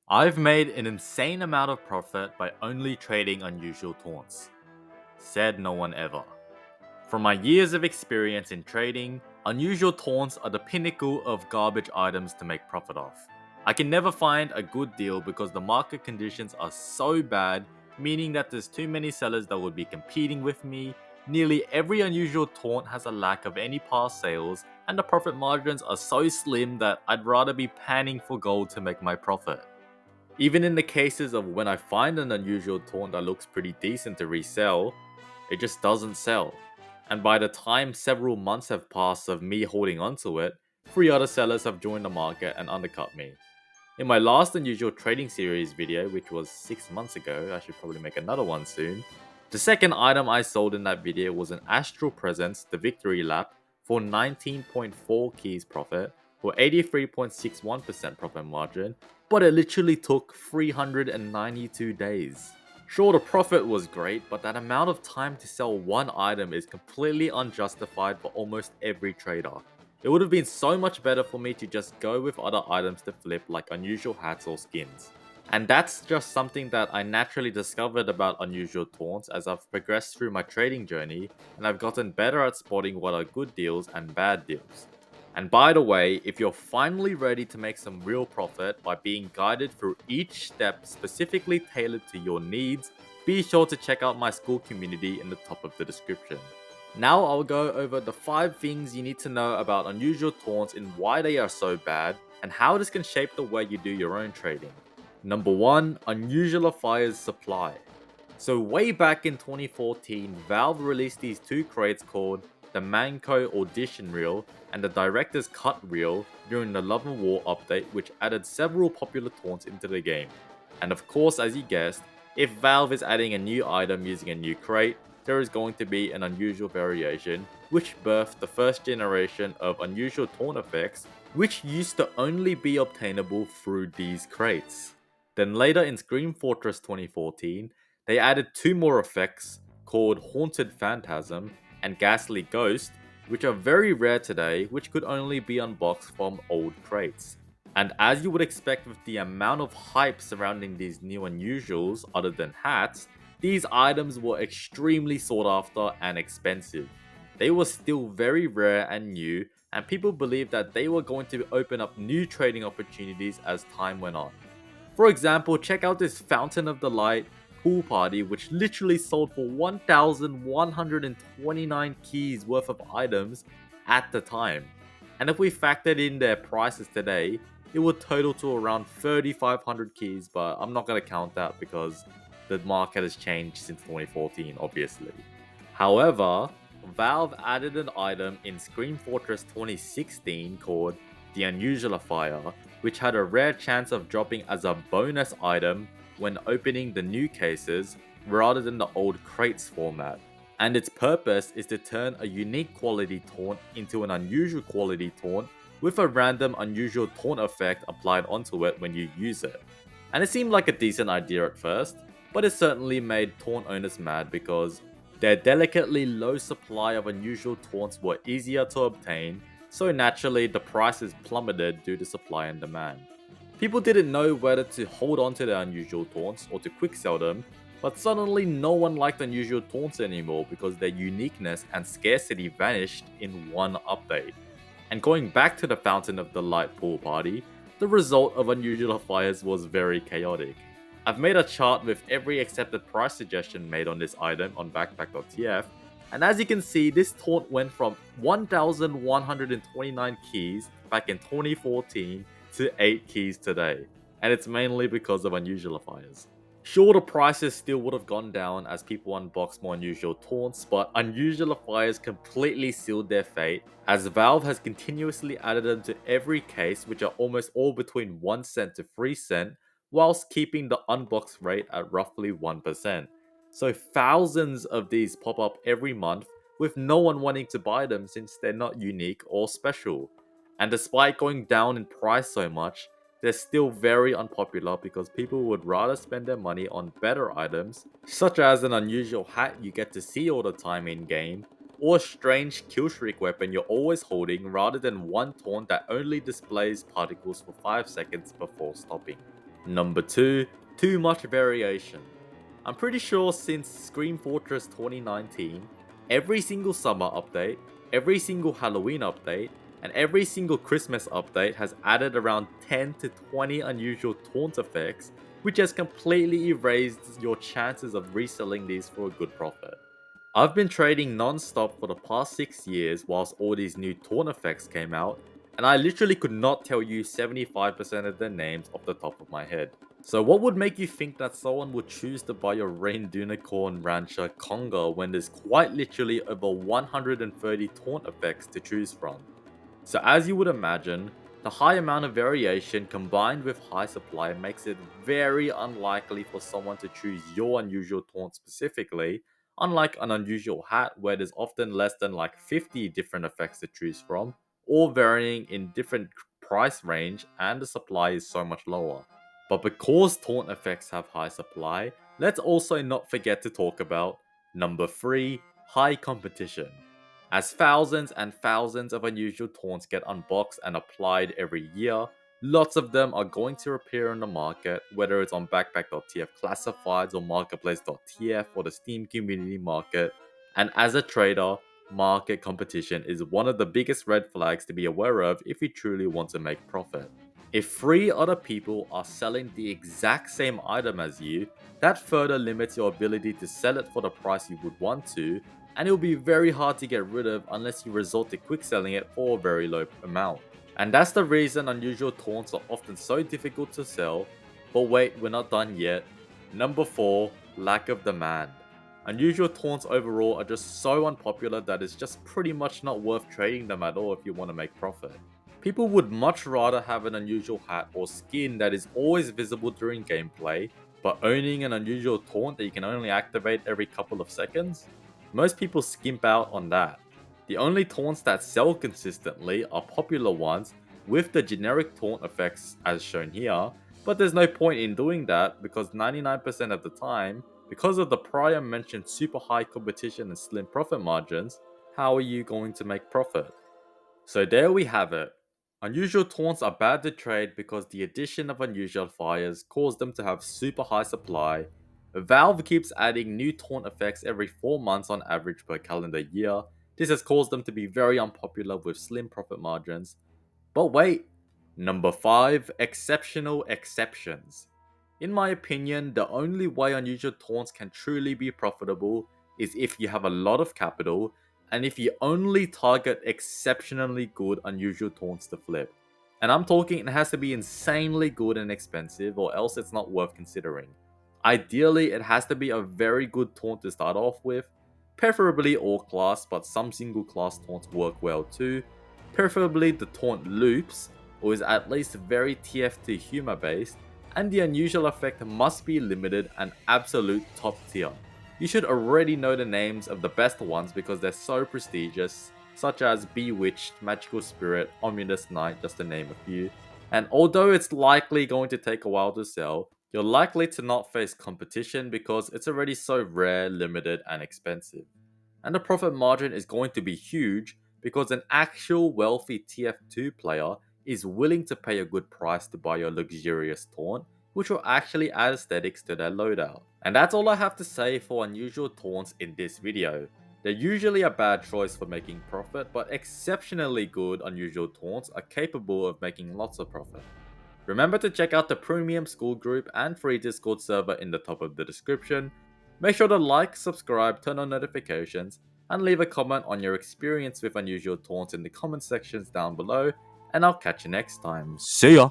I've made an insane amount of profit by only trading unusual taunts. Said no one ever. From my years of experience in trading, unusual taunts are the pinnacle of garbage items to make profit off. I can never find a good deal because the market conditions are so bad, meaning that there's too many sellers that would be competing with me. Nearly every unusual taunt has a lack of any past sales, and the profit margins are so slim that I'd rather be panning for gold to make my profit. Even in the cases of when I find an unusual taunt that looks pretty decent to resell, it just doesn't sell. And by the time several months have passed of me holding onto it, three other sellers have joined the market and undercut me. In my last unusual trading series video, which was 6 months ago, I should probably make another one soon, the second item I sold in that video was an Astral Presence, the Victory Lap, for 19.4 keys profit, for 83.61% profit margin, but it literally took 392 days. Sure, the profit was great, but that amount of time to sell one item is completely unjustified for almost every trader. It would have been so much better for me to just go with other items to flip like unusual hats or skins. And that's just something that I naturally discovered about unusual taunts as I've progressed through my trading journey, and I've gotten better at spotting what are good deals and bad deals. And by the way, if you're finally ready to make some real profit by being guided through each step specifically tailored to your needs, be sure to check out my school community in the top of the description. Now I'll go over the 5 things you need to know about unusual taunts and why they are so bad, and how this can shape the way you do your own trading. Number 1. Unusualifier's supply. So way back in 2014, Valve released these two crates called the Manco Audition Reel and the Director's Cut Reel during the Love and War update, which added several popular taunts into the game. And of course, as you guessed, if Valve is adding a new item using a new crate, there is going to be an unusual variation, which birthed the first generation of unusual taunt effects, which used to only be obtainable through these crates. Then later in Scream Fortress 2014, they added two more effects called Haunted Phantasm and Ghastly Ghost, which are very rare today, which could only be unboxed from old crates. And as you would expect with the amount of hype surrounding these new unusuals, other than hats, these items were extremely sought after and expensive. They were still very rare and new, and people believed that they were going to open up new trading opportunities as time went on. For example, check out this Fountain of the Light pool party, which literally sold for 1,129 keys worth of items at the time. And if we factored in their prices today, it would total to around 3,500 keys, but I'm not going to count that because the market has changed since 2014, obviously. However, Valve added an item in Scream Fortress 2016 called the Unusualifier, which had a rare chance of dropping as a bonus item when opening the new cases rather than the old crates format. And its purpose is to turn a unique quality taunt into an unusual quality taunt with a random unusual taunt effect applied onto it when you use it. And it seemed like a decent idea at first, but it certainly made taunt owners mad because their delicately low supply of unusual taunts were easier to obtain, so naturally the prices plummeted due to supply and demand. People didn't know whether to hold on to their unusual taunts or to quick sell them, but suddenly no one liked unusual taunts anymore because their uniqueness and scarcity vanished in one update. And going back to the Fountain of the Light pool party, the result of Unusualifiers was very chaotic. I've made a chart with every accepted price suggestion made on this item on backpack.tf, and as you can see, this taunt went from 1,129 keys back in 2014 to 8 keys today, and it's mainly because of Unusualifiers. Sure, the prices still would have gone down as people unboxed more unusual taunts, but Unusualifiers completely sealed their fate as Valve has continuously added them to every case, which are almost all between 1 cent to 3 cent, whilst keeping the unbox rate at roughly 1%. So thousands of these pop up every month with no one wanting to buy them since they're not unique or special. And despite going down in price so much, they're still very unpopular because people would rather spend their money on better items, such as an unusual hat you get to see all the time in game, or a strange killstreak weapon you're always holding rather than one taunt that only displays particles for 5 seconds before stopping. Number 2, too much variation. I'm pretty sure since Scream Fortress 2019, every single summer update, every single Halloween update, and every single Christmas update has added around 10 to 20 unusual taunt effects, which has completely erased your chances of reselling these for a good profit. I've been trading non-stop for the past 6 years whilst all these new taunt effects came out, and I literally could not tell you 75% of their names off the top of my head. So what would make you think that someone would choose to buy your Rain Dunicorn Rancher Conga when there's quite literally over 130 taunt effects to choose from? So as you would imagine, the high amount of variation combined with high supply makes it very unlikely for someone to choose your unusual taunt specifically, unlike an unusual hat where there's often less than like 50 different effects to choose from, all varying in different price range and the supply is so much lower. But because taunt effects have high supply, let's also not forget to talk about number 3, high competition. As thousands and thousands of unusual taunts get unboxed and applied every year, lots of them are going to appear on the market, whether it's on backpack.tf classifieds or marketplace.tf or the Steam community market. And as a trader, market competition is one of the biggest red flags to be aware of if you truly want to make profit. If 3 other people are selling the exact same item as you, that further limits your ability to sell it for the price you would want to, and it will be very hard to get rid of unless you resort to quick selling it for a very low amount. And that's the reason unusual taunts are often so difficult to sell. But wait, we're not done yet. Number 4, lack of demand. Unusual taunts overall are just so unpopular that it's just pretty much not worth trading them at all if you want to make profit. People would much rather have an unusual hat or skin that is always visible during gameplay, but owning an unusual taunt that you can only activate every couple of seconds? Most people skimp out on that. The only taunts that sell consistently are popular ones with the generic taunt effects as shown here, but there's no point in doing that because 99% of the time, because of the prior mentioned super high competition and slim profit margins, how are you going to make profit? So there we have it. Unusual taunts are bad to trade because the addition of unusual fires cause them to have super high supply. Valve keeps adding new taunt effects every 4 months on average per calendar year. This has caused them to be very unpopular with slim profit margins. But wait, number 5, exceptional exceptions. In my opinion, the only way unusual taunts can truly be profitable is if you have a lot of capital and if you only target exceptionally good unusual taunts to flip. And I'm talking it has to be insanely good and expensive or else it's not worth considering. Ideally, it has to be a very good taunt to start off with, preferably all class, but some single class taunts work well too. Preferably the taunt loops, or is at least very TF2 humor based, and the unusual effect must be limited and absolute top tier. You should already know the names of the best ones because they're so prestigious, such as Bewitched, Magical Spirit, Ominous Knight, just to name a few. And although it's likely going to take a while to sell, you're likely to not face competition because it's already so rare, limited, and expensive. And the profit margin is going to be huge because an actual wealthy TF2 player is willing to pay a good price to buy your luxurious taunt, which will actually add aesthetics to their loadout. And that's all I have to say for unusual taunts in this video. They're usually a bad choice for making profit, but exceptionally good unusual taunts are capable of making lots of profit. Remember to check out the premium school group and free Discord server in the top of the description. Make sure to like, subscribe, turn on notifications, and leave a comment on your experience with unusual taunts in the comment sections down below, and I'll catch you next time. See ya!